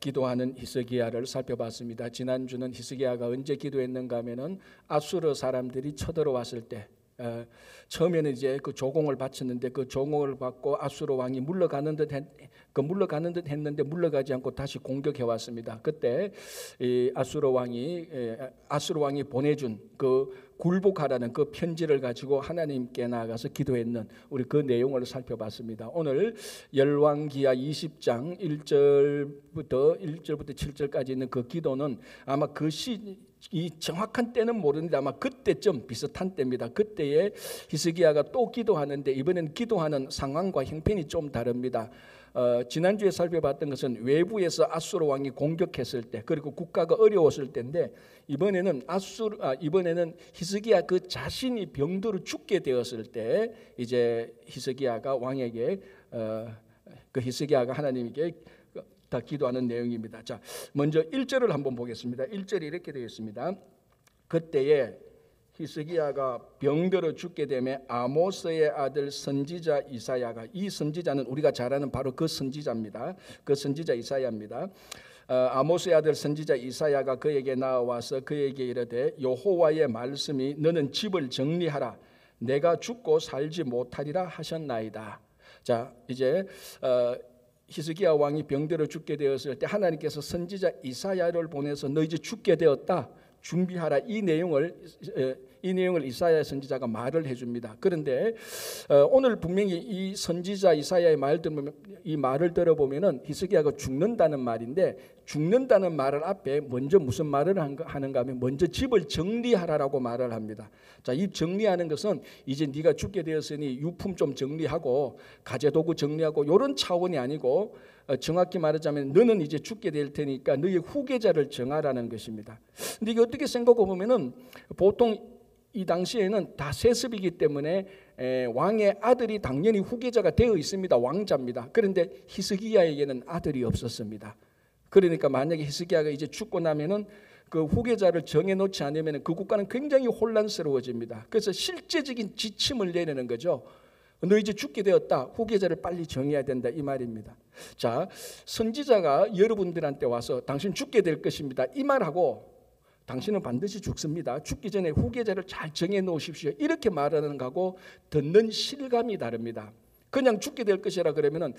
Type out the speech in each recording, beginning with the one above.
기도하는 히스기야를 살펴봤습니다. 지난주는 히스기야가 언제 기도했는가 하면은 아수르 사람들이 쳐들어왔을 때 처음에는 이제 그 조공을 바쳤는데 그 조공을 받고 아수르 왕이 물러가는 듯 했는데 물러가지 않고 다시 공격해 왔습니다. 그때 이 아수르 왕이 보내준 그 굴복하라는 그 편지를 가지고 하나님께 나아가서 기도했는 우리 그 내용을 살펴봤습니다. 오늘 열왕기하 20장 1절부터 7절까지 있는 그 기도는 아마 이 정확한 때는 모르는데 아마 그때쯤 비슷한 때입니다. 그때에 히스기야가 또 기도하는데 이번엔 기도하는 상황과 형편이 좀 다릅니다. 지난주에 살펴봤던 것은 외부에서 아수르 왕이 공격했을 때 그리고 국가가 어려웠을 때인데 이번에는 히스기야 그 자신이 병들어 죽게 되었을 때 이제 히스기야가 왕에게 그 히스기야가 하나님께 다 기도하는 내용입니다. 자, 먼저 1절을 한번 보겠습니다. 1절이 이렇게 되어 있습니다. 그때에 히스기야가 병들어 죽게 되며 아모스의 아들 선지자 이사야가, 이 선지자는 우리가 잘 아는 바로 그 선지자입니다. 그 선지자 이사야입니다. 아모스의 아들 선지자 이사야가 그에게 나와서 그에게 이르되 여호와의 말씀이 너는 집을 정리하라 내가 죽고 살지 못하리라 하셨나이다. 자, 이제 히스기야 왕이 병들어 죽게 되었을 때 하나님께서 선지자 이사야를 보내서 너 이제 죽게 되었다 준비하라 이 내용을 이사야 선지자가 말을 해줍니다. 그런데 오늘 분명히 이 선지자 이사야의 이 말을 들어보면은 히스기야가 죽는다는 말인데 죽는다는 말을 앞에 먼저 무슨 말을 하는가 하면 먼저 집을 정리하라라고 말을 합니다. 자, 이 정리하는 것은 이제 네가 죽게 되었으니 유품 좀 정리하고 가재도구 정리하고 이런 차원이 아니고 정확히 말하자면 너는 이제 죽게 될 테니까 너의 후계자를 정하라는 것입니다. 근데 이게 어떻게 생각해 보면은 보통 이 당시에는 다 세습이기 때문에 왕의 아들이 당연히 후계자가 되어 있습니다. 왕자입니다. 그런데 히스기야에게는 아들이 없었습니다. 그러니까 만약에 히스기야가 이제 죽고 나면은 그 후계자를 정해놓지 않으면 그 국가는 굉장히 혼란스러워집니다. 그래서 실제적인 지침을 내리는 거죠. 너 이제 죽게 되었다. 후계자를 빨리 정해야 된다 이 말입니다. 자, 선지자가 여러분들한테 와서 당신 죽게 될 것입니다. 이 말하고 당신은 반드시 죽습니다. 죽기 전에 후계자를 잘 정해 놓으십시오. 이렇게 말하는 거하고 듣는 실감이 다릅니다. 그냥 죽게 될 것이라 그러면은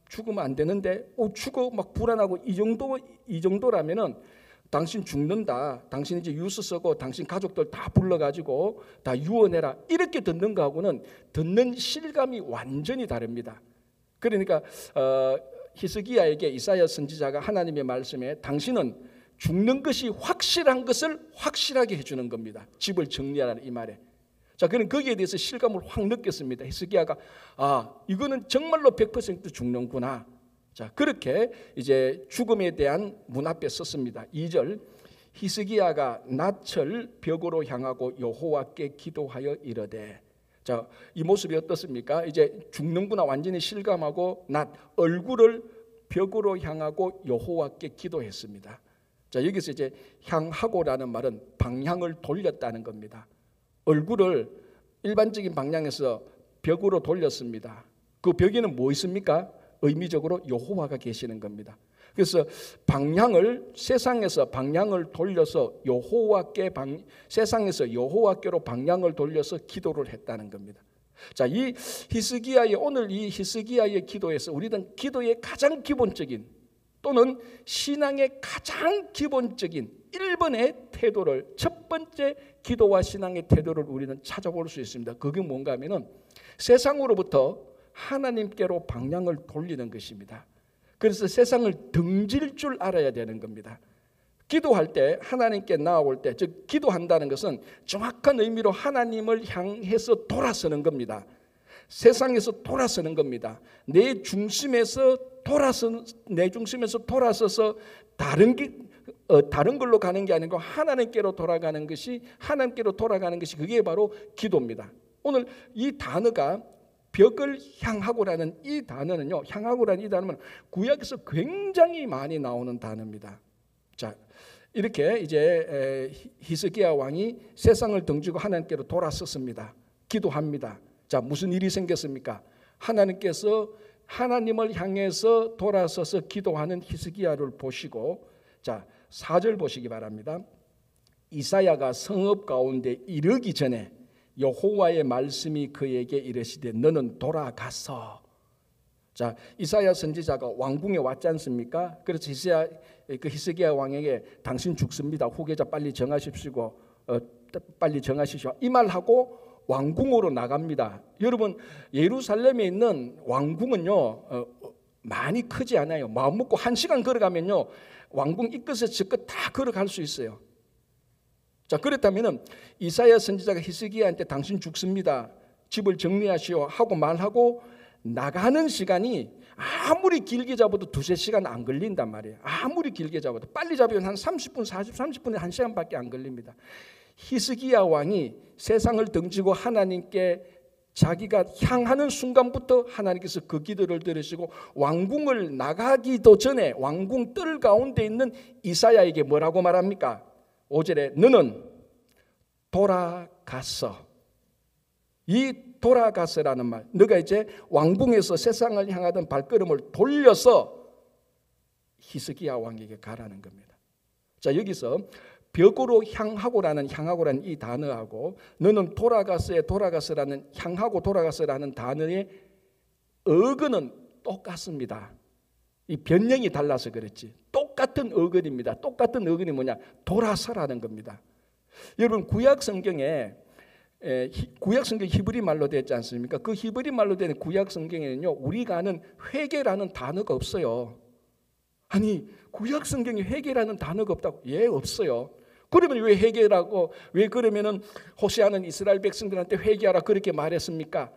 죽으면 안 되는데 죽어 막 불안하고 이 정도라면은 당신 죽는다. 당신 이제 유서 쓰고 당신 가족들 다 불러가지고 다 유언해라. 이렇게 듣는 거하고는 듣는 실감이 완전히 다릅니다. 그러니까 히스기야에게 이사야 선지자가 하나님의 말씀에 당신은 죽는 것이 확실한 것을 확실하게 해주는 겁니다. 집을 정리하라는 이 말에. 자, 그는 거기에 대해서 실감을 확 느꼈습니다. 히스기야가 이거는 정말로 100% 죽는구나. 자, 그렇게 이제 죽음에 대한 문 앞에 섰습니다. 2절 히스기야가 낮철 벽으로 향하고 여호와께 기도하여 이르되. 자, 이 모습이 어떻습니까? 이제 죽는구나 완전히 실감하고 얼굴을 벽으로 향하고 여호와께 기도했습니다. 자, 여기서 이제 향하고라는 말은 방향을 돌렸다는 겁니다. 얼굴을 일반적인 방향에서 벽으로 돌렸습니다. 그 벽에는 뭐 있습니까? 의미적으로 여호와가 계시는 겁니다. 그래서 세상에서 방향을 돌려서 세상에서 여호와께로 방향을 돌려서 기도를 했다는 겁니다. 자, 이 히스기야의 기도에서 우리는 기도의 가장 기본적인 또는 신앙의 가장 기본적인 1번의 태도를 첫 번째 기도와 신앙의 태도를 우리는 찾아볼 수 있습니다. 그게 뭔가 하면은 세상으로부터 하나님께로 방향을 돌리는 것입니다. 그래서 세상을 등질 줄 알아야 되는 겁니다. 기도할 때 하나님께 나아올 때 즉 기도한다는 것은 정확한 의미로 하나님을 향해서 돌아서는 겁니다. 세상에서 돌아서는 겁니다. 내 중심에서 돌아서서 다른 걸로 가는 게 아니고 하나님께로 돌아가는 것이 그게 바로 기도입니다. 오늘 이 단어가 벽을 향하고라는 이 단어는요. 향하고라는 이 단어는 구약에서 굉장히 많이 나오는 단어입니다. 자, 이렇게 이제 히스기야 왕이 세상을 등지고 하나님께로 돌아섰습니다. 기도합니다. 자, 무슨 일이 생겼습니까? 하나님께서 하나님을 향해서 돌아서서 기도하는 히스기야를 보시고, 자 4절 보시기 바랍니다. 이사야가 성읍 가운데 이르기 전에 여호와의 말씀이 그에게 이르시되 너는 돌아가서. 자, 이사야 선지자가 왕궁에 왔지 않습니까? 그래서 히스기야 왕에게 당신 죽습니다. 후계자 빨리 정하십시오. 빨리 정하시오. 이 말하고 왕궁으로 나갑니다. 여러분, 예루살렘에 있는 왕궁은요 많이 크지 않아요. 마음 먹고 1시간 걸어가면요 왕궁 이끝에서 저끝 다 걸어갈 수 있어요. 자, 그렇다면 이사야 선지자가 히스기야한테 당신 죽습니다. 집을 정리하시오 하고 말하고 나가는 시간이 아무리 길게 잡아도 2-3시간 안 걸린단 말이에요. 아무리 길게 잡아도 빨리 잡으면 한 30분, 30분에 1시간밖에 안 걸립니다. 히스기야 왕이 세상을 등지고 하나님께 자기가 향하는 순간부터 하나님께서 그 기도를 들으시고 왕궁을 나가기도 전에 왕궁 뜰 가운데 있는 이사야에게 뭐라고 말합니까? 5절에 너는 돌아갔어. 이 돌아갔어라는 말, 너가 이제 왕궁에서 세상을 향하던 발걸음을 돌려서 히스기야 왕에게 가라는 겁니다. 자, 여기서 벽으로 향하고라는 이 단어하고 너는 돌아갔어라는 향하고 돌아갔어라는 단어의 어근은 똑같습니다. 이 변형이 달라서 그렇지 똑같은 어근입니다. 똑같은 어근이 뭐냐? 돌아서라는 겁니다. 여러분, 구약 성경에 히브리 말로 되지 않습니까? 그 히브리 말로 된 구약 성경에는요 우리가 아는 회개라는 단어가 없어요. 아니, 구약 성경에 회개라는 단어가 없다고? 예, 없어요. 그러면 왜 회개라고, 왜 그러면은 호세아는 이스라엘 백성들한테 회개하라 그렇게 말했습니까?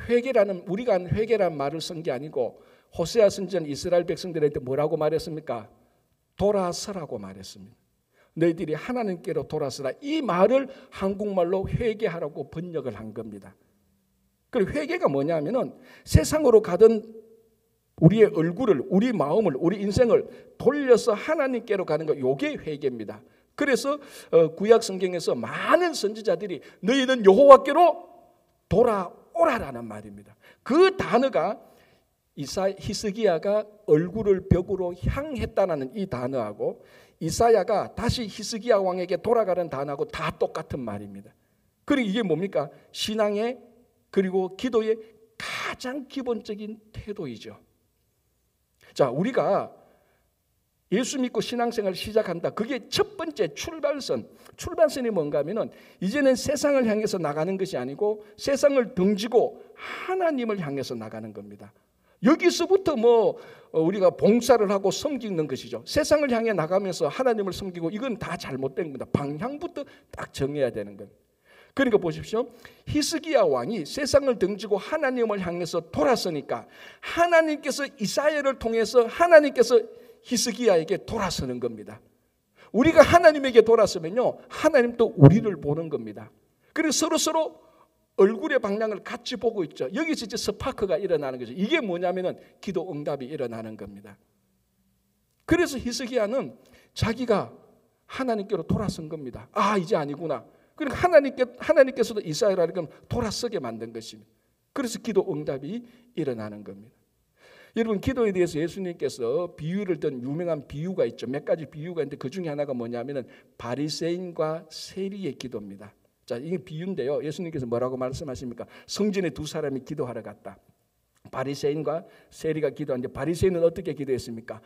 회개라는, 우리가 아는 회개라는 말을 쓴 게 아니고 호세아 선지자는 이스라엘 백성들한테 뭐라고 말했습니까? 돌아서라고 말했습니다. 너희들이 하나님께로 돌아서라. 이 말을 한국말로 회개하라고 번역을 한 겁니다. 그리고 회개가 뭐냐면은 세상으로 가던 우리의 얼굴을, 우리 마음을, 우리 인생을 돌려서 하나님께로 가는 거, 요게 회개입니다. 그래서 구약 성경에서 많은 선지자들이 너희는 여호와께로 돌아오라라는 말입니다. 그 단어가 히스기야가 얼굴을 벽으로 향했다는 이 단어하고 이사야가 다시 히스기야 왕에게 돌아가는 단어하고 다 똑같은 말입니다. 그리고 이게 뭡니까? 신앙의 그리고 기도의 가장 기본적인 태도이죠. 자, 우리가 예수 믿고 신앙생활을 시작한다. 그게 첫 번째 출발선이 뭔가 하면은 이제는 세상을 향해서 나가는 것이 아니고 세상을 등지고 하나님을 향해서 나가는 겁니다. 여기서부터 우리가 봉사를 하고 섬기는 것이죠. 세상을 향해 나가면서 하나님을 섬기고 이건 다 잘못된 겁니다. 방향부터 딱 정해야 되는 겁니다. 그러니까 보십시오. 히스기야 왕이 세상을 등지고 하나님을 향해서 돌아서니까 하나님께서 이사야를 통해서 하나님께서 히스기야에게 돌아서는 겁니다. 우리가 하나님에게 돌아서면요 하나님도 우리를 보는 겁니다. 그래서 서로 얼굴의 방향을 같이 보고 있죠. 여기서 이제 스파크가 일어나는 거죠. 이게 뭐냐면은 기도 응답이 일어나는 겁니다. 그래서 히스기야는 자기가 하나님께로 돌아선 겁니다. 아, 이제 아니구나. 그러니까 하나님께서도 이사야를 돌아서게 만든 것입니다. 그래서 기도 응답이 일어나는 겁니다. 여러분, 기도에 대해서 예수님께서 비유를 든 유명한 비유가 있죠. 몇 가지 비유가 있는데 그 중에 하나가 뭐냐면은 바리새인과 세리의 기도입니다. 자, 이게 비유인데요. 예수님께서 뭐라고 말씀하십니까? 성전에 두 사람이 기도하러 갔다. 바리새인과 세리가 기도하는데 바리새인은 어떻게 기도했습니까?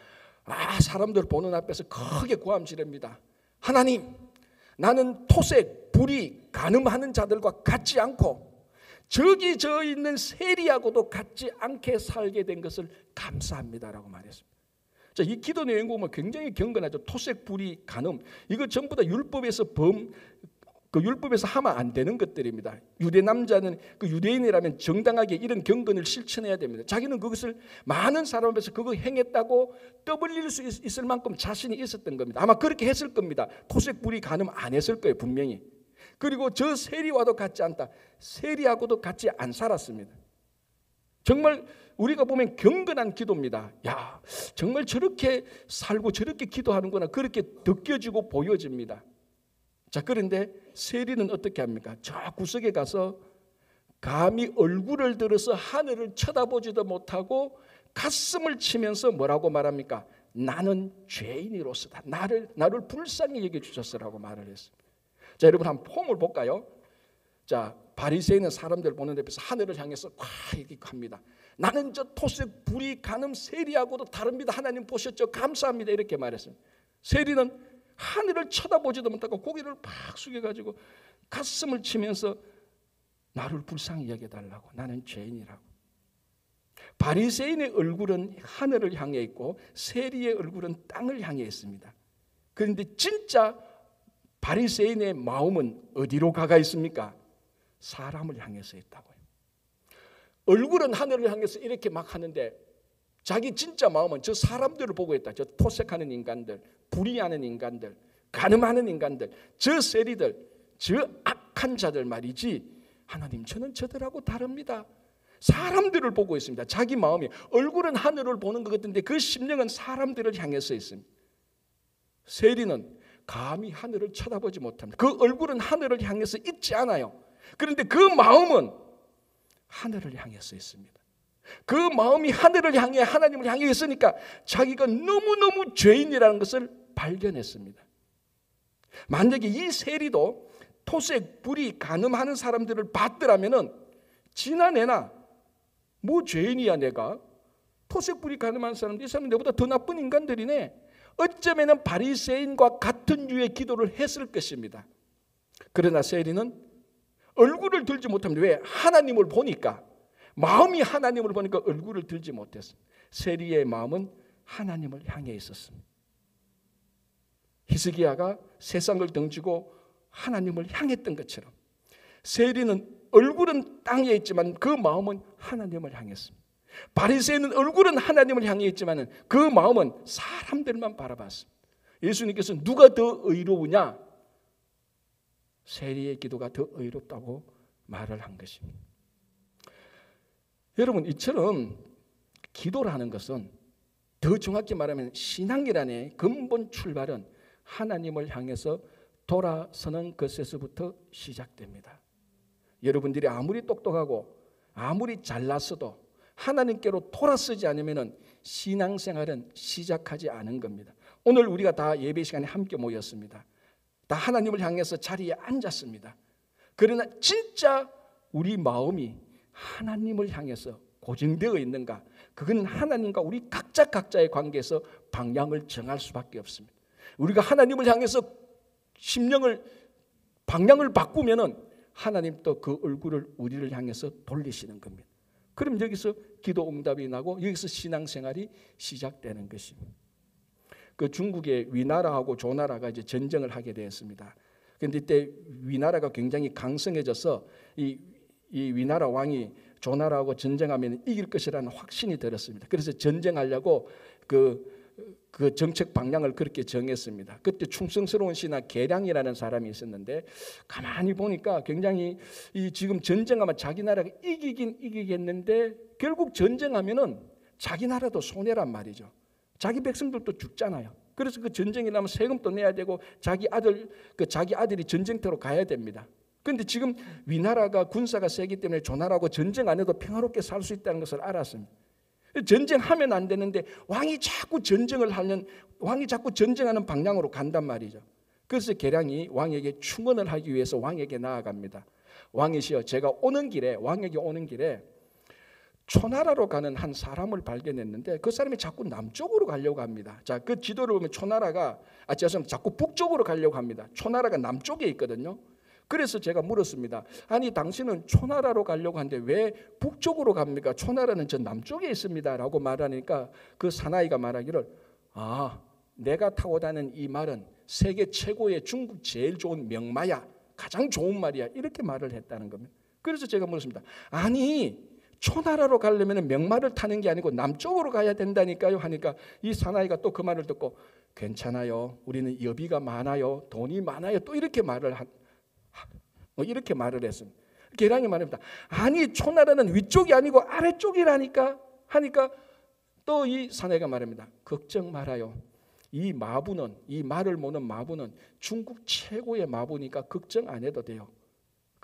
사람들 보는 앞에서 크게 고함지릅니다. 하나님, 나는 토색, 불의, 간음하는 자들과 같지 않고 저기 저 있는 세리하고도 같지 않게 살게 된 것을 감사합니다라고 말했습니다. 자, 이 기도 내용 보면 굉장히 경건하죠. 토색, 불의, 간음, 이거 전부 다 율법에서 율법에서 하면 안 되는 것들입니다. 유대 남자는 그 유대인이라면 정당하게 이런 경건을 실천해야 됩니다. 자기는 그것을 많은 사람 앞에서 그거 행했다고 떠벌릴 수 있을 만큼 자신이 있었던 겁니다. 아마 그렇게 했을 겁니다. 토색, 불의, 간음 안 했을 거예요, 분명히. 그리고 저 세리와도 같지 않다. 세리하고도 같이 안 살았습니다. 정말 우리가 보면 경건한 기도입니다. 야, 정말 저렇게 살고 저렇게 기도하는구나, 그렇게 느껴지고 보여집니다. 자, 그런데 세리는 어떻게 합니까? 저 구석에 가서 감히 얼굴을 들어서 하늘을 쳐다보지도 못하고 가슴을 치면서 뭐라고 말합니까? 나는 죄인이로서다. 나를 불쌍히 여겨주셨으라고 말을 했습니다. 자, 여러분 한번 폼을 볼까요? 자, 바리새인은 사람들 보는 데서 하늘을 향해서 이렇게 합니다. 나는 저 토색, 불이, 간음, 세리하고도 다릅니다. 하나님 보셨죠? 감사합니다. 이렇게 말했습니다. 세리는 하늘을 쳐다보지도 못하고 고개를 팍 숙여가지고 가슴을 치면서 나를 불쌍히 여겨달라고. 나는 죄인이라고. 바리새인의 얼굴은 하늘을 향해 있고 세리의 얼굴은 땅을 향해 있습니다. 그런데 진짜 바리새인의 마음은 어디로 가가 있습니까? 사람을 향해서 있다고요. 얼굴은 하늘을 향해서 이렇게 막 하는데 자기 진짜 마음은 저 사람들을 보고 있다. 저 토색하는 인간들, 불의하는 인간들, 간음하는 인간들, 저 세리들, 저 악한 자들 말이지, 하나님 저는 저들하고 다릅니다. 사람들을 보고 있습니다. 자기 마음이, 얼굴은 하늘을 보는 것 같은데 그 심령은 사람들을 향해서 있습니다. 세리는 감히 하늘을 쳐다보지 못합니다. 그 얼굴은 하늘을 향해서 있지 않아요. 그런데 그 마음은 하늘을 향해서 있습니다. 그 마음이 하늘을 향해, 하나님을 향해 있으니까 자기가 너무너무 죄인이라는 것을 발견했습니다. 만약에 이 세리도 토색, 불의, 간음하는 사람들을 봤더라면은 지나내나 뭐 죄인이야 내가, 토색, 불의, 간음하는 사람들, 이 사람은 내보다 더 나쁜 인간들이네, 어쩌면은 바리새인과 같은 류의 기도를 했을 것입니다. 그러나 세리는 얼굴을 들지 못합니다. 왜? 하나님을 보니까, 마음이 하나님을 보니까 얼굴을 들지 못했습니다. 세리의 마음은 하나님을 향해 있었습니다. 히스기야가 세상을 등지고 하나님을 향했던 것처럼 세리는 얼굴은 땅에 있지만 그 마음은 하나님을 향했습니다. 바리새인은 얼굴은 하나님을 향해 있지만 그 마음은 사람들만 바라봤습니다. 예수님께서 누가 더 의로우냐? 세리의 기도가 더 의롭다고 말을 한 것입니다. 여러분, 이처럼 기도라는 것은, 더 정확히 말하면 신앙이라는 근본 출발은 하나님을 향해서 돌아서는 것에서부터 시작됩니다. 여러분들이 아무리 똑똑하고 아무리 잘났어도 하나님께로 돌아서지 않으면 신앙생활은 시작하지 않은 겁니다. 오늘 우리가 다 예배 시간에 함께 모였습니다. 다 하나님을 향해서 자리에 앉았습니다. 그러나 진짜 우리 마음이 하나님을 향해서 고정되어 있는가? 그건 하나님과 우리 각자의 관계에서 방향을 정할 수밖에 없습니다. 우리가 하나님을 향해서 심령을 방향을 바꾸면은 하나님 또 그 얼굴을 우리를 향해서 돌리시는 겁니다. 그럼 여기서 기도 응답이 나고 여기서 신앙생활이 시작되는 것입니다. 그 중국의 위나라하고 조나라가 이제 전쟁을 하게 되었습니다. 그런데 이때 위나라가 굉장히 강성해져서 이 위나라 왕이 조나라하고 전쟁하면 이길 것이라는 확신이 들었습니다. 그래서 전쟁하려고 그 정책 방향을 그렇게 정했습니다. 그때 충성스러운 신하 계량이라는 사람이 있었는데 가만히 보니까 굉장히 지금 전쟁하면 자기 나라가 이기겠는데 결국 전쟁하면은 자기 나라도 손해란 말이죠. 자기 백성들도 죽잖아요. 그래서 그 전쟁이 나면 세금도 내야 되고 자기 아들이 전쟁터로 가야 됩니다. 그런데 지금 위나라가 군사가 세기 때문에 조나라하고 전쟁 안 해도 평화롭게 살 수 있다는 것을 알았습니다. 전쟁하면 안 되는데 왕이 자꾸 전쟁하는 방향으로 간단 말이죠. 그래서 계량이 왕에게 충언을 하기 위해서 왕에게 나아갑니다. 왕이시여, 제가 왕에게 오는 길에 초나라로 가는 한 사람을 발견했는데 그 사람이 자꾸 남쪽으로 가려고 합니다. 자, 그 지도를 보면 초나라가 자꾸 북쪽으로 가려고 합니다. 초나라가 남쪽에 있거든요. 그래서 제가 물었습니다. 아니, 당신은 초나라로 가려고 하는데 왜 북쪽으로 갑니까? 초나라는 저 남쪽에 있습니다 라고 말하니까 그 사나이가 말하기를, 내가 타고 다니는 이 말은 세계 최고의 중국 제일 좋은 명마야, 가장 좋은 말이야, 이렇게 말을 했다는 겁니다. 그래서 제가 물었습니다. 아니, 초나라로 가려면 명마를 타는 게 아니고 남쪽으로 가야 된다니까요 하니까 이 사나이가 또 그 말을 듣고, 괜찮아요, 우리는 여비가 많아요, 돈이 많아요, 또 이렇게 말을 했습니다. 계량이 말합니다. 아니, 초나라는 위쪽이 아니고 아래쪽이라니까 하니까 또 이 사내가 말합니다. 걱정 말아요. 이 말을 모는 마부는 중국 최고의 마부니까 걱정 안 해도 돼요.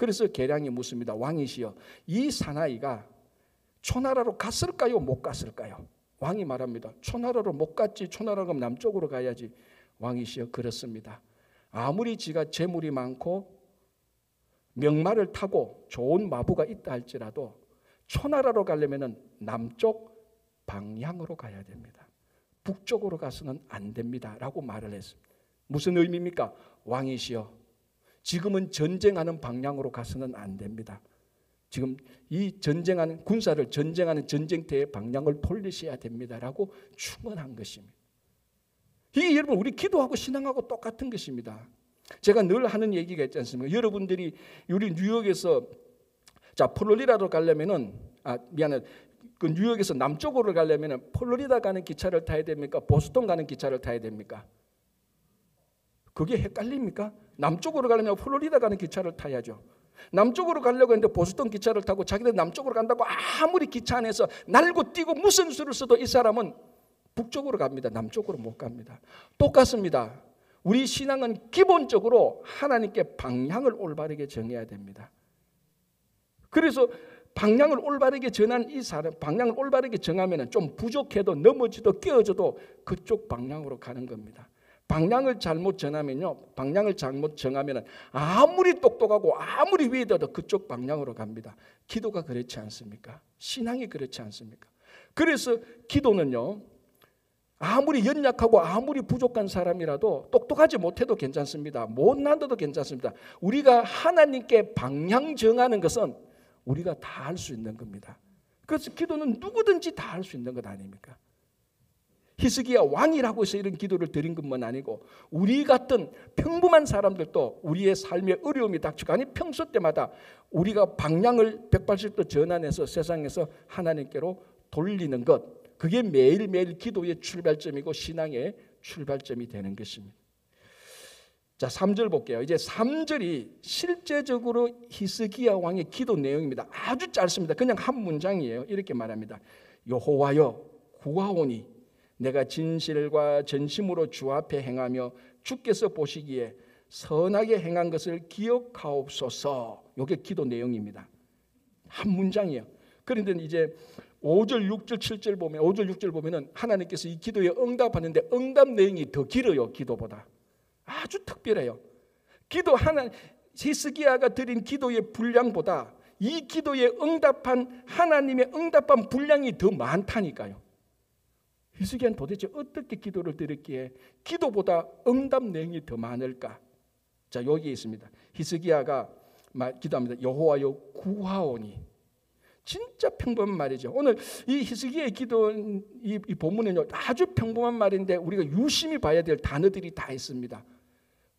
그래서 계량이 묻습니다. 왕이시여, 이 사나이가 초나라로 갔을까요? 못 갔을까요? 왕이 말합니다. 초나라로 못 갔지. 초나라로 가면 남쪽으로 가야지. 왕이시여, 그렇습니다. 아무리 지가 재물이 많고 명마를 타고 좋은 마부가 있다 할지라도 초나라로 가려면 남쪽 방향으로 가야 됩니다. 북쪽으로 가서는 안 됩니다 라고 말을 했습니다. 무슨 의미입니까? 왕이시여, 지금은 전쟁하는 방향으로 가서는 안 됩니다. 지금 이 전쟁하는 군사를 전쟁하는 전쟁터의 방향을 돌리셔야 됩니다 라고 충언한 것입니다. 이게 여러분 우리 기도하고 신앙하고 똑같은 것입니다. 제가 늘 하는 얘기가 있지 않습니까? 여러분들이 우리 뉴욕에서 플로리다로 가려면은 그 뉴욕에서 남쪽으로 가려면은 플로리다 가는 기차를 타야 됩니까? 보스턴 가는 기차를 타야 됩니까? 그게 헷갈립니까? 남쪽으로 가려면 플로리다 가는 기차를 타야죠. 남쪽으로 가려고 했는데 보스턴 기차를 타고 자기들 남쪽으로 간다고 아무리 기차 안에서 날고 뛰고 무슨 수를 써도 이 사람은 북쪽으로 갑니다. 남쪽으로 못 갑니다. 똑같습니다. 우리 신앙은 기본적으로 하나님께 방향을 올바르게 정해야 됩니다. 그래서 방향을 올바르게 정한 이 사람, 방향을 올바르게 정하면 좀 부족해도 넘어지도 깨어져도 그쪽 방향으로 가는 겁니다. 방향을 잘못 정하면 아무리 똑똑하고 아무리 위대해도 그쪽 방향으로 갑니다. 기도가 그렇지 않습니까? 신앙이 그렇지 않습니까? 그래서 기도는요, 아무리 연약하고 아무리 부족한 사람이라도 똑똑하지 못해도 괜찮습니다. 못난데도 괜찮습니다. 우리가 하나님께 방향 정하는 것은 우리가 다 할 수 있는 겁니다. 그래서 기도는 누구든지 다 할 수 있는 것 아닙니까? 히스기야 왕이라고 해서 이런 기도를 드린 것만 아니고 우리 같은 평범한 사람들도 우리의 삶에 어려움이 닥치고 아니 평소 때마다 우리가 방향을 180도 전환해서 세상에서 하나님께로 돌리는 것, 그게 매일매일 기도의 출발점이고 신앙의 출발점이 되는 것입니다. 자, 3절 볼게요. 이제 3절이 실제적으로 히스기야 왕의 기도 내용입니다. 아주 짧습니다. 그냥 한 문장이에요. 이렇게 말합니다. 여호와여 구하오니 내가 진실과 전심으로 주 앞에 행하며 주께서 보시기에 선하게 행한 것을 기억하옵소서. 이게 기도 내용입니다. 한 문장이에요. 그런데 이제 5절, 6절, 7절 보면 5절, 6절 보면은 하나님께서 이 기도에 응답하는데 응답 내용이 더 길어요. 기도보다. 아주 특별해요. 기도 히스기야가 드린 기도의 분량보다 이 기도에 응답한 하나님의 응답한 분량이 더 많다니까요. 히스기야는 도대체 어떻게 기도를 드렸기에 기도보다 응답 내용이 더 많을까? 자, 여기 있습니다. 히스기야가 기도합니다. 여호와여 구하오니. 진짜 평범한 말이죠. 오늘 이 히스기야의 기도 이 본문에는 아주 평범한 말인데 우리가 유심히 봐야 될 단어들이 다 있습니다.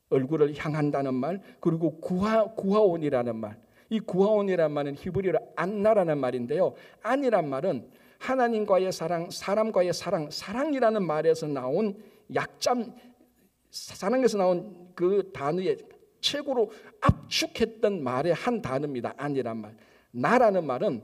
얼굴을 향한다는 말, 그리고 구하온이라는 말. 이 구하온이라는 말은 히브리어로 안나라는 말인데요. 안이란 말은 하나님과의 사랑, 사람과의 사랑, 사랑이라는 말에서 나온 약점, 사랑에서 나온 그 단어의 최고로 압축했던 말의 한 단어입니다. 안이란 말. 나라는 말은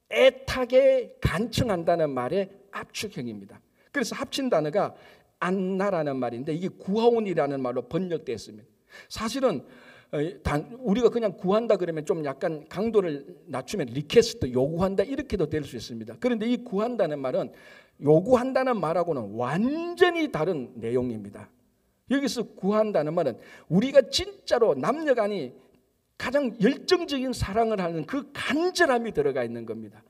애타게 간청한다는 말의 압축형입니다. 그래서 합친 단어가 안나라는 말인데 이게 구하온이라는 말로 번역됐습니다. 사실은 우리가 그냥 구한다 그러면 좀 약간 강도를 낮추면 리퀘스트, 요구한다 이렇게도 될 수 있습니다. 그런데 이 구한다는 말은 요구한다는 말하고는 완전히 다른 내용입니다. 여기서 구한다는 말은 우리가 진짜로 남녀간이 가장 열정적인 사랑을 하는 그 간절함이 들어가 있는 겁니다.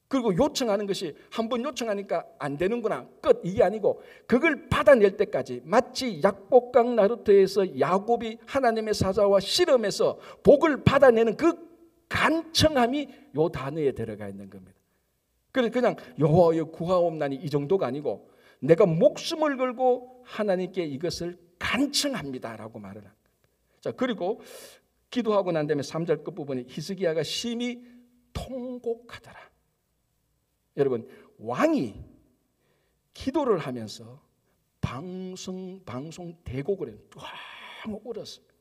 그리고 요청하는 것이 한번 요청하니까 안 되는구나 끝 이게 아니고 그걸 받아낼 때까지 마치 약복강 나루토에서 야곱이 하나님의 사자와 씨름해서 복을 받아내는 그 간청함이 요 단어에 들어가 있는 겁니다. 그래서 그냥 여호와여 구하옵나니 이 정도가 아니고 내가 목숨을 걸고 하나님께 이것을 간청합니다라고 말을 합니다. 자, 그리고 기도하고 난 다음에 3절 끝부분에 히스기야가 심히 통곡하더라. 여러분, 왕이 기도를 하면서 방송 대곡을 해요. 막 울었습니다.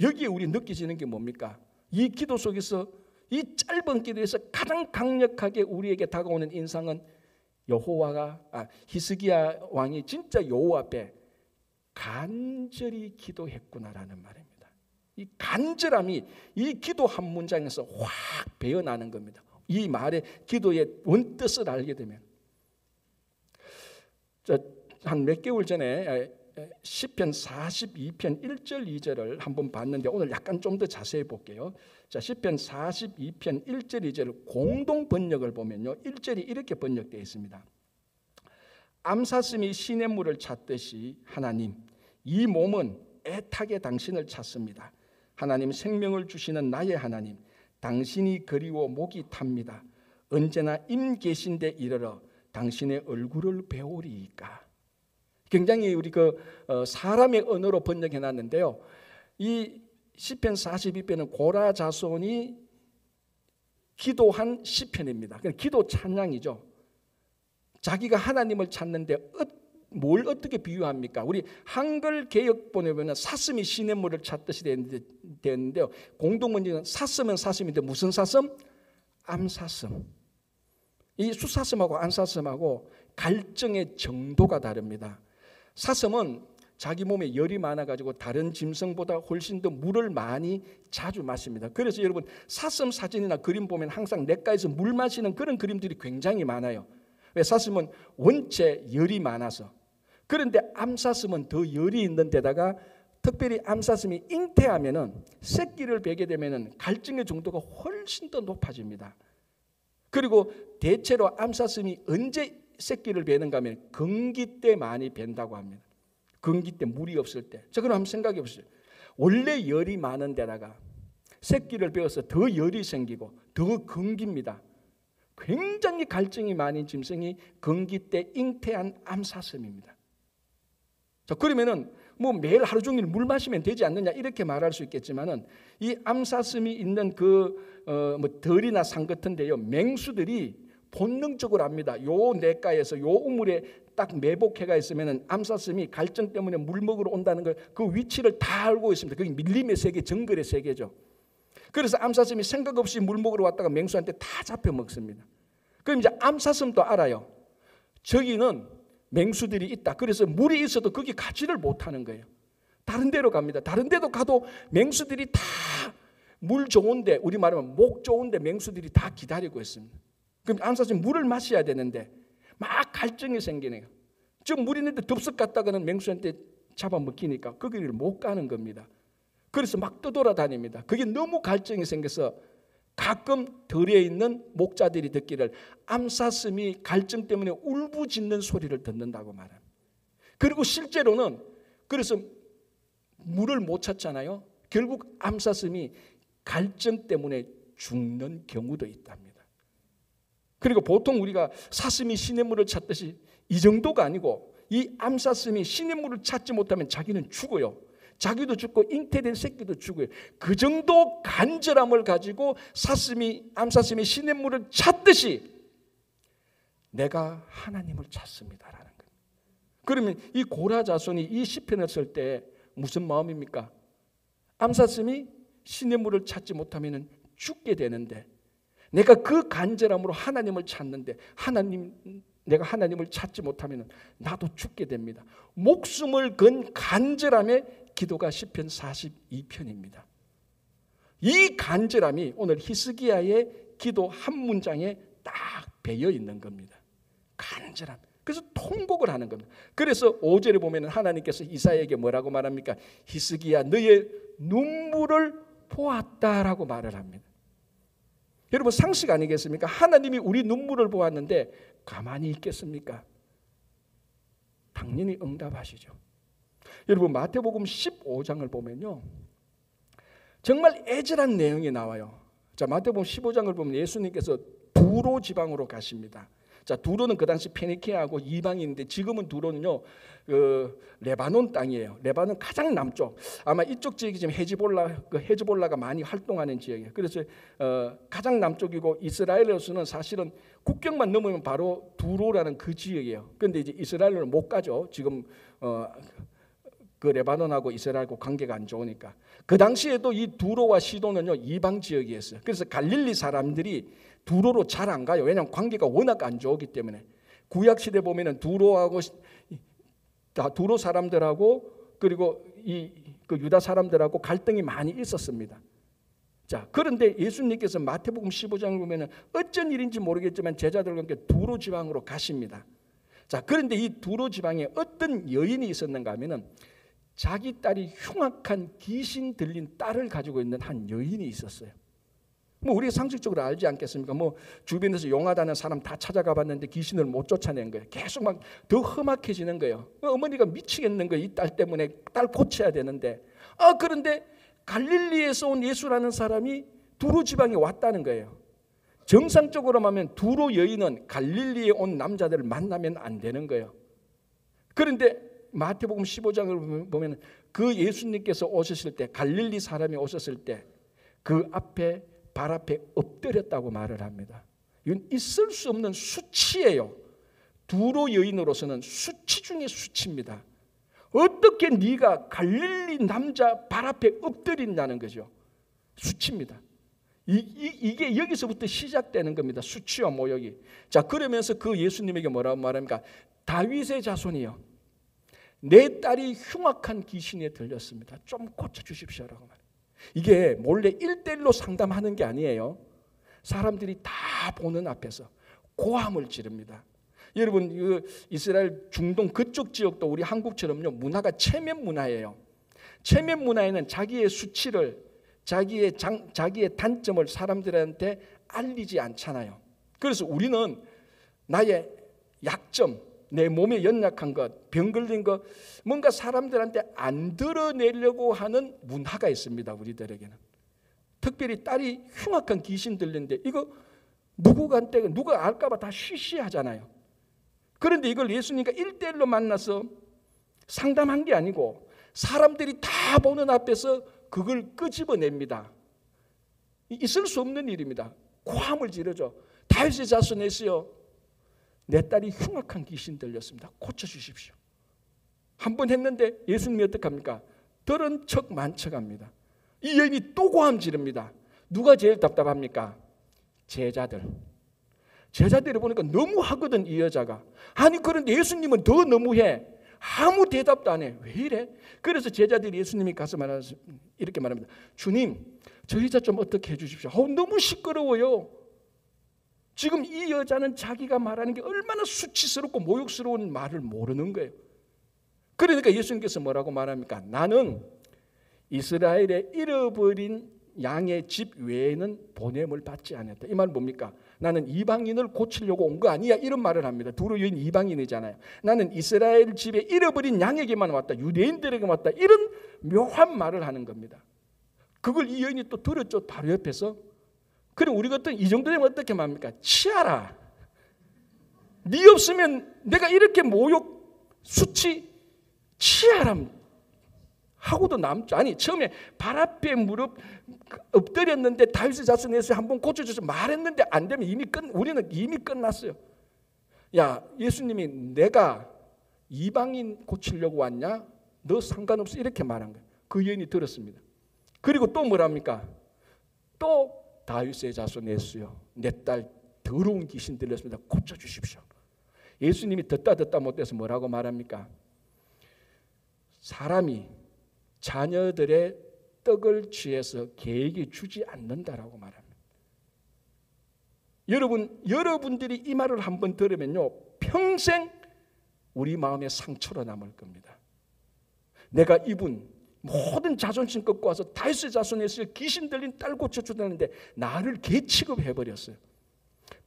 여기에 우리 느껴지는 게 뭡니까? 이 기도 속에서 이 짧은 기도에서 가장 강력하게 우리에게 다가오는 인상은 히스기야 왕이 진짜 여호와 앞에 간절히 기도했구나라는 말입니다. 이 간절함이 이 기도 한 문장에서 확 배어나는 겁니다. 이 말의 기도의 원뜻을 알게 되면. 한 몇 개월 전에 시편 42편 1절 2절을 한번 봤는데 오늘 약간 좀 더 자세히 볼게요. 시편 42편 1절 2절 공동 번역을 보면요, 1절이 이렇게 번역되어 있습니다. 암사슴이 시냇물을 찾듯이 하나님, 이 몸은 애타게 당신을 찾습니다. 하나님, 생명을 주시는 나의 하나님, 당신이 그리워 목이 탑니다. 언제나 임 계신데 이르러 당신의 얼굴을 배우리이까. 굉장히 우리 사람의 언어로 번역해 놨는데요, 이 시편 42편은 고라 자손이 기도한 시편입니다. 기도 찬양이죠. 자기가 하나님을 찾는데 뭘 어떻게 비유합니까? 우리 한글 개역본에 보면 사슴이 시냇물을 찾듯이 되는데요, 공동문제는 사슴은 사슴인데 무슨 사슴? 암사슴. 이 수사슴하고 암사슴하고 갈증의 정도가 다릅니다. 사슴은 자기 몸에 열이 많아가지고 다른 짐승보다 훨씬 더 물을 많이 자주 마십니다. 그래서 여러분, 사슴 사진이나 그림 보면 항상 냇가에서 물 마시는 그런 그림들이 굉장히 많아요. 왜? 사슴은 원체 열이 많아서. 그런데 암사슴은 더 열이 있는 데다가 특별히 암사슴이 잉태하면은, 새끼를 베게 되면은 갈증의 정도가 훨씬 더 높아집니다. 그리고 대체로 암사슴이 언제 새끼를 베는가 하면 건기 때 많이 벤다고 합니다. 건기 때 물이 없을 때. 자, 그럼 한번 생각해 보세요. 원래 열이 많은 데다가 새끼를 베어서 더 열이 생기고 더 건깁니다. 굉장히 갈증이 많은 짐승이 건기 때 잉태한 암사슴입니다. 자, 그러면은 뭐 매일 하루 종일 물 마시면 되지 않느냐 이렇게 말할 수 있겠지만은, 이 암사슴이 있는 덜이나 산 같은데요, 맹수들이 본능적으로 압니다. 요 냇가에서 요 우물에 딱 매복해가 있으면은 암사슴이 갈증 때문에 물 먹으러 온다는 걸, 그 위치를 다 알고 있습니다. 그게 밀림의 세계, 정글의 세계죠. 그래서 암사슴이 생각 없이 물 먹으러 왔다가 맹수한테 다 잡혀 먹습니다. 그럼 이제 암사슴도 알아요. 저기는 맹수들이 있다. 그래서 물이 있어도 거기 가지를 못하는 거예요. 다른 데로 갑니다. 다른 데도 가도 맹수들이 다 물 좋은데, 우리 말하면 목 좋은데 맹수들이 다 기다리고 있습니다. 그럼 암사슴이 물을 마셔야 되는데 막 갈증이 생기네요. 좀 물 있는데 덥석 갔다가는 맹수한테 잡아먹히니까 거기를 못 가는 겁니다. 그래서 막 떠돌아다닙니다. 그게 너무 갈증이 생겨서 가끔 덜에 있는 목자들이 듣기를 암사슴이 갈증 때문에 울부짖는 소리를 듣는다고 말합니다. 그리고 실제로는 그래서 물을 못 찾잖아요. 결국 암사슴이 갈증 때문에 죽는 경우도 있답니다. 그리고 보통 우리가 사슴이 시냇물을 찾듯이 이 정도가 아니고, 이 암사슴이 시냇물을 찾지 못하면 자기는 죽어요. 자기도 죽고 잉태된 새끼도 죽어요. 그 정도 간절함을 가지고 암사슴이 시냇물을 찾듯이 내가 하나님을 찾습니다라는 거예요. 그러면 이 고라 자손이 이 시편을 쓸 때 무슨 마음입니까? 암사슴이 시냇물을 찾지 못하면 죽게 되는데, 내가 그 간절함으로 하나님을 찾는데 내가 하나님을 찾지 못하면 나도 죽게 됩니다. 목숨을 건 간절함의 기도가 시편 42편입니다. 이 간절함이 오늘 히스기야의 기도 한 문장에 딱 배어 있는 겁니다. 간절함. 그래서 통곡을 하는 겁니다. 그래서 5절에 보면 하나님께서 이사야에게 뭐라고 말합니까? 히스기야, 너의 눈물을 보았다라고 말을 합니다. 여러분, 상식 아니겠습니까? 하나님이 우리 눈물을 보았는데 가만히 있겠습니까? 당연히 응답하시죠. 여러분, 마태복음 15장을 보면요, 정말 애절한 내용이 나와요. 자, 마태복음 15장을 보면 예수님께서 두로 지방으로 가십니다. 자, 두로는 그 당시 페니키아하고 이방인인데, 지금은 두로는요 레바논 땅이에요. 레바논 가장 남쪽, 아마 이쪽 지역이 지금 헤즈볼라가 많이 활동하는 지역이에요. 그래서 가장 남쪽이고, 이스라엘로서는 사실은 국경만 넘으면 바로 두로라는 그 지역이에요. 그런데 이제 이스라엘로 못 가죠. 지금 그 레바논하고 이스라엘하고 관계가 안 좋으니까. 그 당시에도 이 두로와 시돈은요 이방 지역이었어요. 그래서 갈릴리 사람들이 두로로 잘 안 가요. 왜냐하면 관계가 워낙 안 좋기 때문에. 구약 시대 보면은 두로 사람들하고 그리고 그 유다 사람들하고 갈등이 많이 있었습니다. 자, 그런데 예수님께서 마태복음 15장을 보면은 어쩐 일인지 모르겠지만 제자들과 함께 두로 지방으로 가십니다. 자, 그런데 이 두로 지방에 어떤 여인이 있었는가 하면은 자기 딸이 흉악한 귀신 들린 딸을 가지고 있는 한 여인이 있었어요. 뭐 우리가 상식적으로 알지 않겠습니까? 뭐 주변에서 용하다는 사람 다 찾아가 봤는데 귀신을 못 쫓아낸 거예요. 계속 막 더 험악해지는 거예요. 어머니가 미치겠는 거예요. 이 딸 때문에 딸 고쳐야 되는데. 그런데 갈릴리에서 온 예수라는 사람이 두로 지방에 왔다는 거예요. 정상적으로 하면 두로 여인은 갈릴리에 온 남자들을 만나면 안 되는 거예요. 그런데 마태복음 15장을 보면 그 예수님께서 오셨을 때, 갈릴리 사람이 오셨을 때 그 앞에 발 앞에 엎드렸다고 말을 합니다. 이건 있을 수 없는 수치예요. 두로 여인으로서는 수치 중에 수치입니다. 어떻게 네가 갈릴리 남자 발 앞에 엎드린다는 거죠. 수치입니다. 이게 여기서부터 시작되는 겁니다. 수치와 모욕이. 자, 그러면서 그 예수님에게 뭐라고 말합니까? 다윗의 자손이요, 내 딸이 흉악한 귀신에 들렸습니다. 좀 고쳐주십시오라고 말해요. 이게 몰래 1대1로 상담하는 게 아니에요. 사람들이 다 보는 앞에서 고함을 지릅니다. 여러분, 이스라엘 중동 그쪽 지역도 우리 한국처럼요, 문화가 체면 문화예요. 체면 문화에는 자기의 수치를, 자기의 단점을 사람들한테 알리지 않잖아요. 그래서 우리는 나의 약점, 내 몸에 연약한 것, 병 걸린 것, 뭔가 사람들한테 안 드러내려고 하는 문화가 있습니다. 우리들에게는. 특별히 딸이 흉악한 귀신 들린데 이거 누가 알까 봐 다 쉬쉬하잖아요. 그런데 이걸 예수님과 1대1로 만나서 상담한 게 아니고 사람들이 다 보는 앞에서 그걸 끄집어냅니다. 있을 수 없는 일입니다. 고함을 지르죠. 다윗의 자손이시여, 내 딸이 흉악한 귀신 들렸습니다. 고쳐주십시오. 한 번 했는데 예수님이 어떻게 합니까? 들은 척 만척합니다. 이 여인이 또 고함 지릅니다. 누가 제일 답답합니까? 제자들이 보니까 너무하거든, 이 여자가. 아니 그런데 예수님은 더 너무해. 아무 대답도 안 해. 왜 이래? 그래서 제자들이 예수님이 가서 이렇게 말합니다. 주님, 저 여자 좀 어떻게 해주십시오. 너무 시끄러워요. 지금 이 여자는 자기가 말하는 게 얼마나 수치스럽고 모욕스러운 말을 모르는 거예요. 그러니까 예수님께서 뭐라고 말합니까? 나는 이스라엘의 잃어버린 양의 집 외에는 보냄을 받지 않았다. 이 말은 뭡니까? 나는 이방인을 고치려고 온 거 아니야, 이런 말을 합니다. 두로 여인 이방인이잖아요. 나는 이스라엘 집에 잃어버린 양에게만 왔다, 유대인들에게 왔다, 이런 묘한 말을 하는 겁니다. 그걸 이 여인이 또 들었죠. 바로 옆에서. 그럼 우리 같은 이 정도 되면 어떻게 말합니까? 치아라. 네 없으면 내가 이렇게 모욕, 수치, 치아람 하고도 남죠. 아니 처음에 발 앞에 무릎 엎드렸는데 다윗의 자손에서 한번 고쳐줘서 말했는데 안 되면 우리는 이미 끝났어요. 야, 예수님이 내가 이방인 고치려고 왔냐? 너 상관없어, 이렇게 말한 거예요. 그 여인이 들었습니다. 그리고 또 뭐랍니까? 또 다윗의 자손 예수여, 내 딸 더러운 귀신 들렸습니다. 고쳐주십시오. 예수님이 듣다 못해서 뭐라고 말합니까? 사람이 자녀들의 떡을 취해서 개에게 주지 않는다라고 말합니다. 여러분들이 이 말을 한번 들으면요, 평생 우리 마음에 상처로 남을 겁니다. 내가 입은 모든 자존심 꺾고 와서 다윗의 자손에서 귀신 들린 딸 고쳐주다는데 나를 개 취급해버렸어요.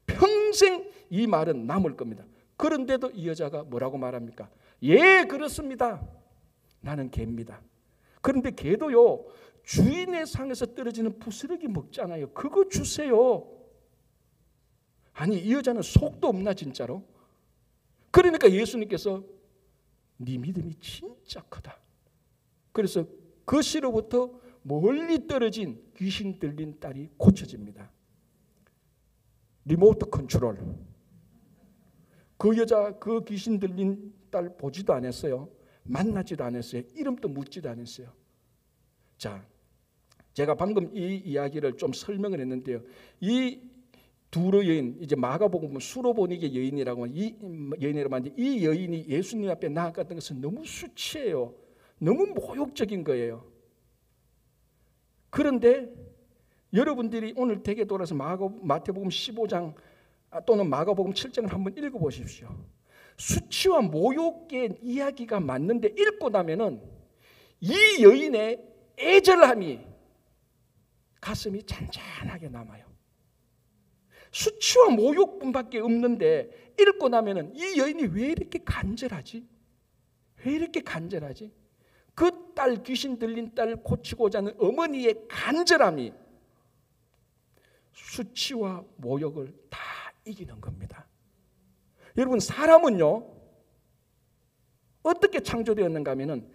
평생 이 말은 남을 겁니다. 그런데도 이 여자가 뭐라고 말합니까? 예, 그렇습니다. 나는 개입니다. 그런데 개도요, 주인의 상에서 떨어지는 부스러기 먹잖아요. 그거 주세요. 아니 이 여자는 속도 없나 진짜로? 그러니까 예수님께서 네 믿음이 진짜 크다. 그래서 그 시로부터 멀리 떨어진 귀신 들린 딸이 고쳐집니다. 리모트 컨트롤. 그 여자 그 귀신 들린 딸 보지도 않았어요. 만나지도 않았어요. 이름도 묻지도 않았어요. 자, 제가 방금 이 이야기를 좀 설명을 했는데요. 이 두로 여인, 이제 마가복음 수로보니게 여인이라고 이 여인이라고 하는데 이 여인이 예수님 앞에 나아갔던 것은 너무 수치해요. 너무 모욕적인 거예요. 그런데 여러분들이 오늘 댁에 돌아서 마태복음 15장 또는 마가복음 7장을 한번 읽어보십시오. 수치와 모욕의 이야기가 맞는데 읽고 나면은 이 여인의 애절함이 가슴이 잔잔하게 남아요. 수치와 모욕뿐밖에 없는데 읽고 나면은 이 여인이 왜 이렇게 간절하지? 왜 이렇게 간절하지? 그 딸, 귀신 들린 딸 고치고자 하는 어머니의 간절함이 수치와 모욕을 다 이기는 겁니다. 여러분, 사람은요 어떻게 창조되었는가 하면은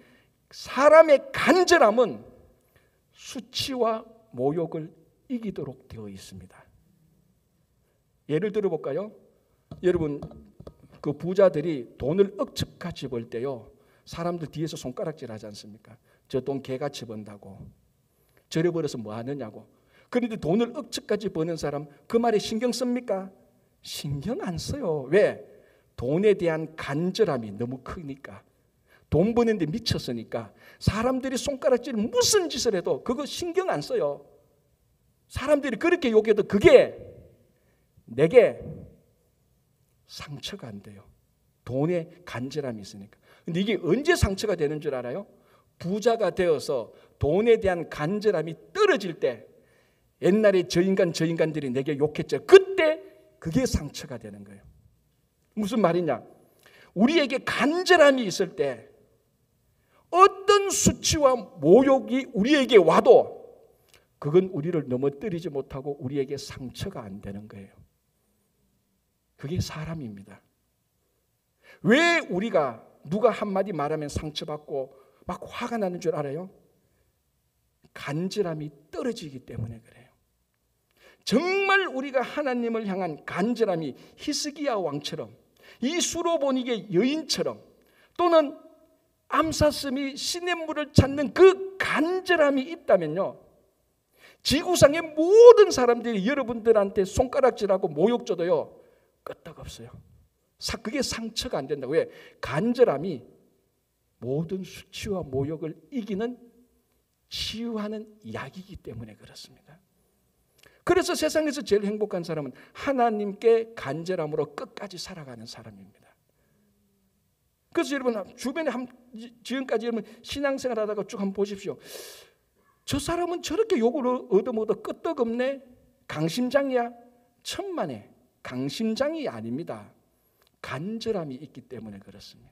사람의 간절함은 수치와 모욕을 이기도록 되어 있습니다. 예를 들어 볼까요? 여러분, 그 부자들이 돈을 억척같이 벌 때요 사람들 뒤에서 손가락질 하지 않습니까? 저 돈 개같이 번다고, 저려버려서 뭐 하느냐고. 그런데 돈을 억척까지 버는 사람 그 말에 신경 씁니까? 신경 안 써요. 왜? 돈에 대한 간절함이 너무 크니까. 돈 버는데 미쳤으니까 사람들이 손가락질 무슨 짓을 해도 그거 신경 안 써요. 사람들이 그렇게 욕해도 그게 내게 상처가 안 돼요. 돈에 간절함이 있으니까. 근데 이게 언제 상처가 되는 줄 알아요? 부자가 되어서 돈에 대한 간절함이 떨어질 때, 옛날에 저 인간들이 내게 욕했죠. 그때 그게 상처가 되는 거예요. 무슨 말이냐? 우리에게 간절함이 있을 때 어떤 수치와 모욕이 우리에게 와도 그건 우리를 넘어뜨리지 못하고 우리에게 상처가 안 되는 거예요. 그게 사람입니다. 왜 우리가 누가 한마디 말하면 상처받고 막 화가 나는 줄 알아요? 간절함이 떨어지기 때문에 그래요. 정말 우리가 하나님을 향한 간절함이 히스기야 왕처럼, 이 수로보니게 여인처럼, 또는 암사슴이 시냇물을 찾는 그 간절함이 있다면요, 지구상의 모든 사람들이 여러분들한테 손가락질하고 모욕줘도요 끄떡없어요. 그게 상처가 안 된다고. 왜? 간절함이 모든 수치와 모욕을 이기는 치유하는 약이기 때문에 그렇습니다. 그래서 세상에서 제일 행복한 사람은 하나님께 간절함으로 끝까지 살아가는 사람입니다. 그래서 여러분 주변에 지금까지 여러분 신앙생활 하다가 쭉 한번 보십시오. 저 사람은 저렇게 욕을 얻어먹어도 끄떡없네. 강심장이야. 천만에 강심장이 아닙니다. 간절함이 있기 때문에 그렇습니다.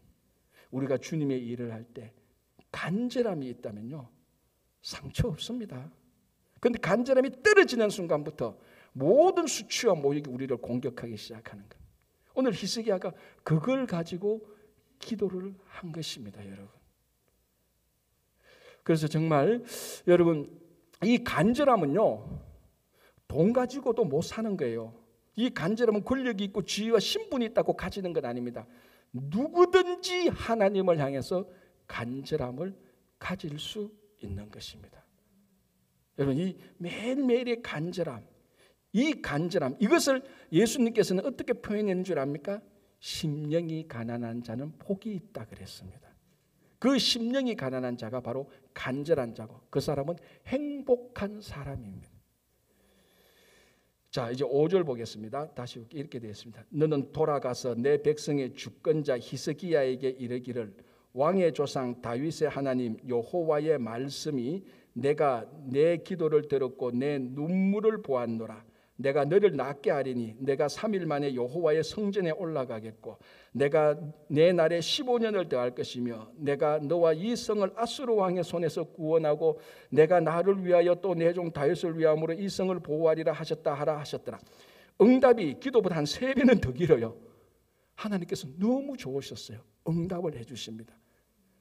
우리가 주님의 일을 할 때 간절함이 있다면요 상처 없습니다. 그런데 간절함이 떨어지는 순간부터 모든 수치와 모욕이 우리를 공격하기 시작하는 것. 오늘 히스기야가 그걸 가지고 기도를 한 것입니다, 여러분. 그래서 정말 여러분 이 간절함은요 돈 가지고도 못 사는 거예요. 이 간절함은 권력이 있고 지위와 신분이 있다고 가지는 건 아닙니다. 누구든지 하나님을 향해서 간절함을 가질 수 있는 것입니다. 여러분 이 매일매일의 간절함, 이 간절함, 이것을 예수님께서는 어떻게 표현했는 줄 압니까? 심령이 가난한 자는 복이 있다 그랬습니다. 그 심령이 가난한 자가 바로 간절한 자고 그 사람은 행복한 사람입니다. 자, 이제 5절 보겠습니다. 다시 이렇게 되어 있습니다. 너는 돌아가서 내 백성의 주권자 히스기야에게 이르기를 왕의 조상 다윗의 하나님 여호와의 말씀이 내가 내 기도를 들었고 내 눈물을 보았노라. 내가 너를 낫게 하리니 내가 3일 만에 여호와의 성전에 올라가겠고 내가 내 날에 15년을 더할 것이며 내가 너와 이 성을 아수르 왕의 손에서 구원하고 내가 나를 위하여 또 내 종 다윗을 위함으로 이 성을 보호하리라 하셨다 하라 하셨더라. 응답이 기도보다 한 3배는 더 길어요. 하나님께서 너무 좋으셨어요. 응답을 해주십니다.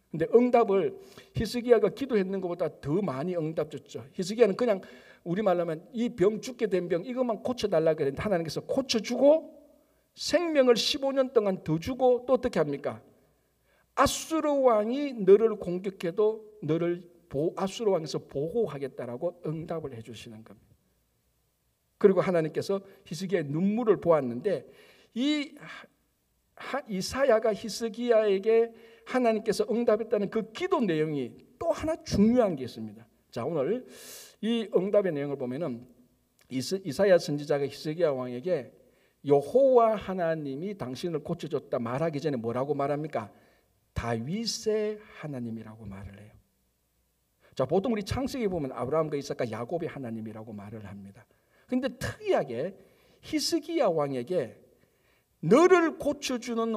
근데 응답을 히스기야가 기도했는 것보다 더 많이 응답 줬죠. 히스기야는 그냥 우리말로 하면 이 병 죽게 된 병 이것만 고쳐달라고 했는데 하나님께서 고쳐주고 생명을 15년 동안 더 주고 또 어떻게 합니까? 아수르 왕이 너를 공격해도 너를 아수르 왕에서 보호하겠다라고 응답을 해주시는 겁니다. 그리고 하나님께서 히스기야의 눈물을 보았는데 이 이사야가 히스기야에게 하나님께서 응답했다는 그 기도 내용이 또 하나 중요한 게 있습니다. 자, 오늘 이 응답의 내용을 보면은 이사야 선지자가 히스기야 왕에게 여호와 하나님이 당신을 고쳐줬다 말하기 전에 뭐라고 말합니까? 다윗의 하나님이라고 말을 해요. 자, 보통 우리 창세기 보면 아브라함과 이삭과 야곱의 하나님이라고 말을 합니다. 그런데 특이하게 히스기야 왕에게 너를 고쳐주는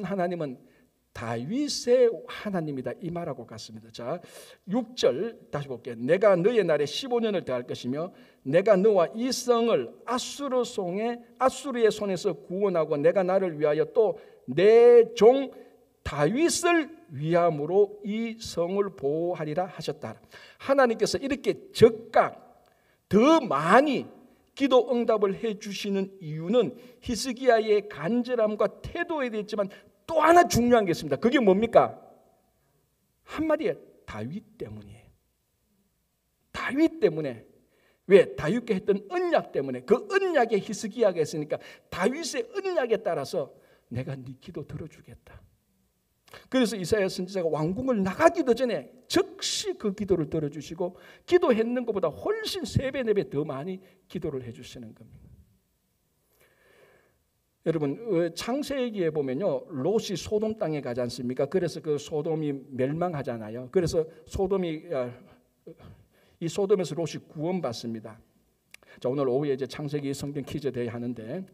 하나님은 다윗의 하나님이다 이 말하고 같습니다. 자, 6절 다시 볼게요. 내가 너의 날에 15년을 더할 것이며 내가 너와 이 성을 아수르의 손에서 구원하고 내가 나를 위하여 또 내 종 다윗을 위함으로 이 성을 보호하리라 하셨다. 하나님께서 이렇게 즉각 더 많이 기도 응답을 해주시는 이유는 히스기야의 간절함과 태도에 대해 있지만 또 하나 중요한 게 있습니다. 그게 뭡니까? 한마디에 다윗 때문이에요. 다윗 때문에. 왜? 다윗과 했던 언약 때문에. 그 언약에 히스기야가 있으니까 다윗의 언약에 따라서 내가 네 기도 들어주겠다. 그래서 이사야 선지자가 왕궁을 나가기도 전에 즉시 그 기도를 들어주시고 기도했는 것보다 훨씬 3배, 4배 더 많이 기도를 해주시는 겁니다. 여러분, 창세기에 보면요, 롯이 소돔 땅에 가지 않습니까? 그래서 그 소돔이 멸망하잖아요. 그래서 이 소돔에서 롯이 구원받습니다. 자, 오늘 오후에 이제 창세기 성경 퀴즈 대회 하는데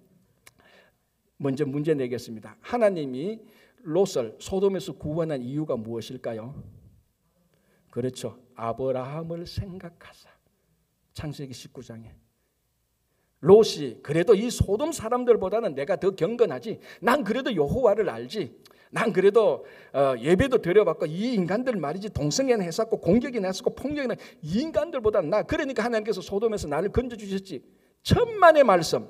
먼저 문제 내겠습니다. 하나님이 롯을 소돔에서 구원한 이유가 무엇일까요? 그렇죠. 아브라함을 생각하사. 창세기 19장에. 롯이 그래도 이 소돔 사람들보다는 내가 더 경건하지. 난 그래도 여호와를 알지. 난 그래도 예배도 드려봤고 이 인간들 말이지 동성애는 했었고 공격이나 했었고 폭력이나 이 인간들보다는 나. 그러니까 하나님께서 소돔에서 나를 건져주셨지. 천만의 말씀.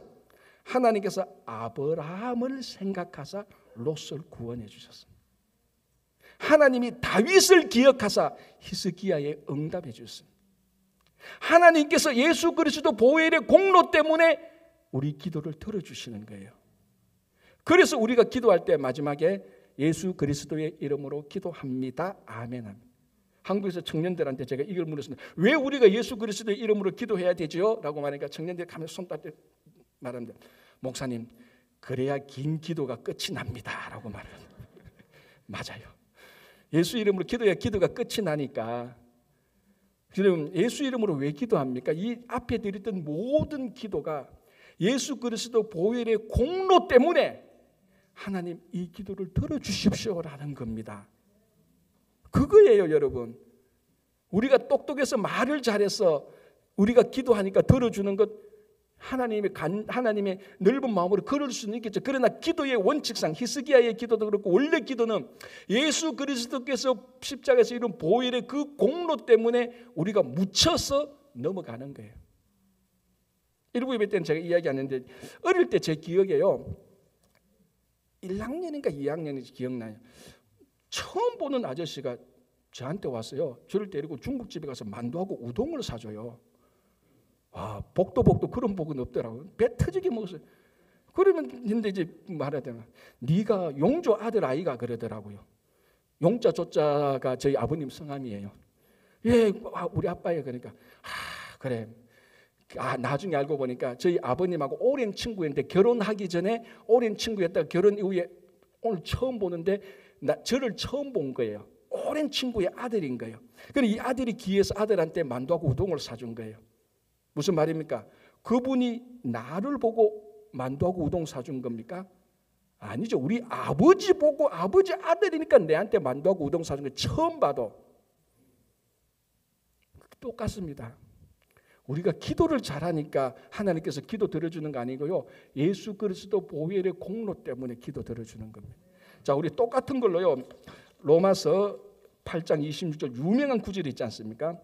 하나님께서 아브라함을 생각하사 롯을 구원해 주셨습니다. 하나님이 다윗을 기억하사 히스기야에 응답해 주셨습니다. 하나님께서 예수 그리스도 보혈의 공로 때문에 우리 기도를 들어주시는 거예요. 그래서 우리가 기도할 때 마지막에 예수 그리스도의 이름으로 기도합니다. 아멘. 한국에서 청년들한테 제가 이걸 물었습니다. 왜 우리가 예수 그리스도의 이름으로 기도해야 되죠? 라고 말하니까 청년들이 가면서 손 따뜻 말합니다. 목사님, 그래야 긴 기도가 끝이 납니다. 라고 말합니다. 맞아요. 예수 이름으로 기도해야 기도가 끝이 나니까. 그럼 예수 이름으로 왜 기도합니까? 이 앞에 드렸던 모든 기도가 예수 그리스도 보혈의 공로 때문에 하나님 이 기도를 들어주십시오라는 겁니다. 그거예요, 여러분. 우리가 똑똑해서 말을 잘해서 우리가 기도하니까 들어주는 것 하나님의 넓은 마음으로 걸을 수는 있겠죠. 그러나 기도의 원칙상 히스기야의 기도도 그렇고 원래 기도는 예수 그리스도께서 십자가에서 이룬 보혈의 그 공로 때문에 우리가 묻혀서 넘어가는 거예요. 일부 예배 때는 제가 이야기하는데 어릴 때 제 기억에요. 1학년인가 2학년인지 기억나요. 처음 보는 아저씨가 저한테 왔어요. 저를 데리고 중국집에 가서 만두하고 우동을 사줘요. 와, 복도 그런 복은 없더라고요. 배 터지게 먹었어요. 그러면 근데 이제 말하자면 네가 용조 아들 아이가 그러더라고요. 용자 조자가 저희 아버님 성함이에요. 예, 우리 아빠예요. 그러니까 그래. 나중에 알고 보니까 저희 아버님하고 오랜 친구였는데 결혼하기 전에 오랜 친구였다가 결혼 이후에 오늘 처음 보는데 저를 처음 본 거예요. 오랜 친구의 아들인 거예요. 그래서 이 아들이 기해서 아들한테 만두하고 우동을 사준 거예요. 무슨 말입니까? 그분이 나를 보고 만두하고 우동 사준 겁니까? 아니죠. 우리 아버지 보고 아버지 아들이니까 내한테 만두하고 우동 사준 거 처음 봐도 똑같습니다. 우리가 기도를 잘하니까 하나님께서 기도 들어주는 거 아니고요. 예수 그리스도 보혈의 공로 때문에 기도 들어주는 겁니다. 자, 우리 똑같은 걸로요. 로마서 8장 26절 유명한 구절이 있지 않습니까?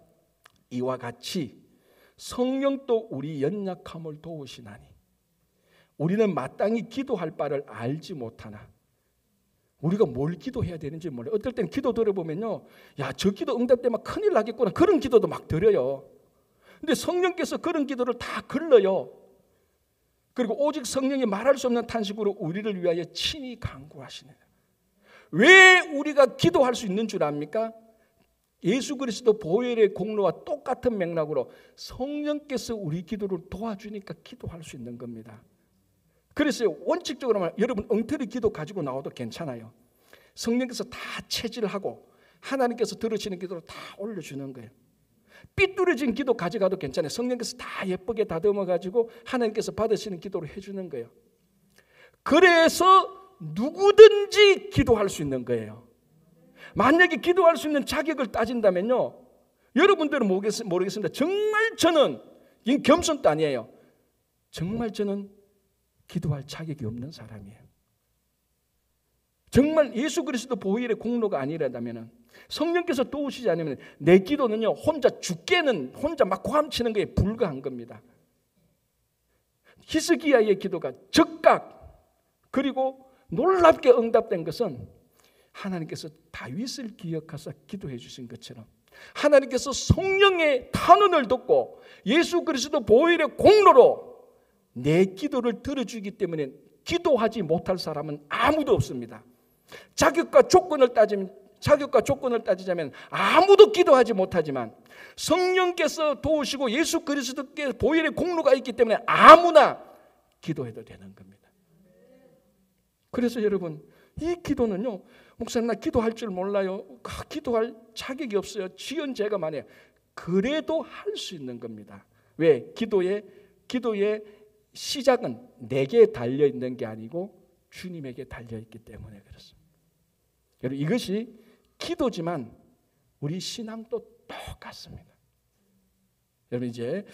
이와 같이 성령도 우리 연약함을 도우시나니 우리는 마땅히 기도할 바를 알지 못하나. 우리가 뭘 기도해야 되는지 몰라요. 어떨 때는 기도 들어보면요, 야, 저 기도 응답되면 큰일 나겠구나, 그런 기도도 막 드려요. 근데 성령께서 그런 기도를 다 걸러요. 그리고 오직 성령이 말할 수 없는 탄식으로 우리를 위하여 친히 간구하시네. 왜 우리가 기도할 수 있는 줄 압니까? 예수 그리스도 보혈의 공로와 똑같은 맥락으로 성령께서 우리 기도를 도와주니까 기도할 수 있는 겁니다. 그래서 원칙적으로 말하면 여러분 엉터리 기도 가지고 나와도 괜찮아요. 성령께서 다 체질하고 하나님께서 들으시는 기도를 다 올려주는 거예요. 삐뚤어진 기도 가져가도 괜찮아요. 성령께서 다 예쁘게 다듬어 가지고 하나님께서 받으시는 기도를 해주는 거예요. 그래서 누구든지 기도할 수 있는 거예요. 만약에 기도할 수 있는 자격을 따진다면요, 여러분들은 모르겠습니다. 정말 저는 이 겸손도 아니에요. 정말 저는 기도할 자격이 없는 사람이에요. 정말 예수 그리스도 보혈의 공로가 아니라면, 성령께서 도우시지 않으면 내 기도는요, 혼자 막 고함치는 것에 불과한 겁니다. 히스기야의 기도가 즉각 그리고 놀랍게 응답된 것은 하나님께서 다윗을 기억하사 기도해 주신 것처럼 하나님께서 성령의 탄원을 듣고 예수 그리스도 보혈의 공로로 내 기도를 들어주기 때문에 기도하지 못할 사람은 아무도 없습니다. 자격과 조건을 따지자면 아무도 기도하지 못하지만 성령께서 도우시고 예수 그리스도께 보혈의 공로가 있기 때문에 아무나 기도해도 되는 겁니다. 그래서 여러분, 이 기도는요, 목사님 나 기도할 줄 몰라요, 기도할 자격이 없어요, 지은 죄가 많아요. 그래도 할 수 있는 겁니다. 왜? 기도의 시작은 내게 달려있는 게 아니고 주님에게 달려있기 때문에 그렇습니다. 여러분, 이것이 기도지만 우리 신앙도 똑같습니다. 여러분, 이제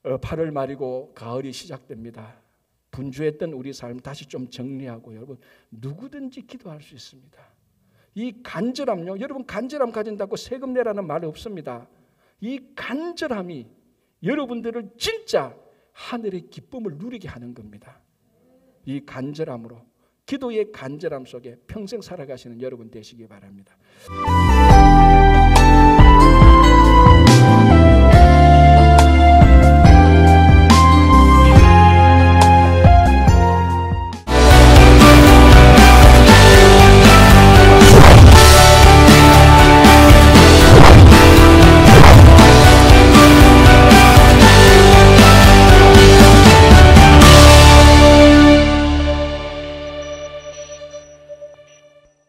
8월 말이고 가을이 시작됩니다. 분주했던 우리 삶 다시 좀 정리하고 여러분, 누구든지 기도할 수 있습니다. 이 간절함요, 여러분 간절함 가진다고 세금 내라는 말 없습니다. 이 간절함이 여러분들을 진짜 하늘의 기쁨을 누리게 하는 겁니다. 이 간절함으로, 기도의 간절함 속에 평생 살아가시는 여러분 되시기 바랍니다.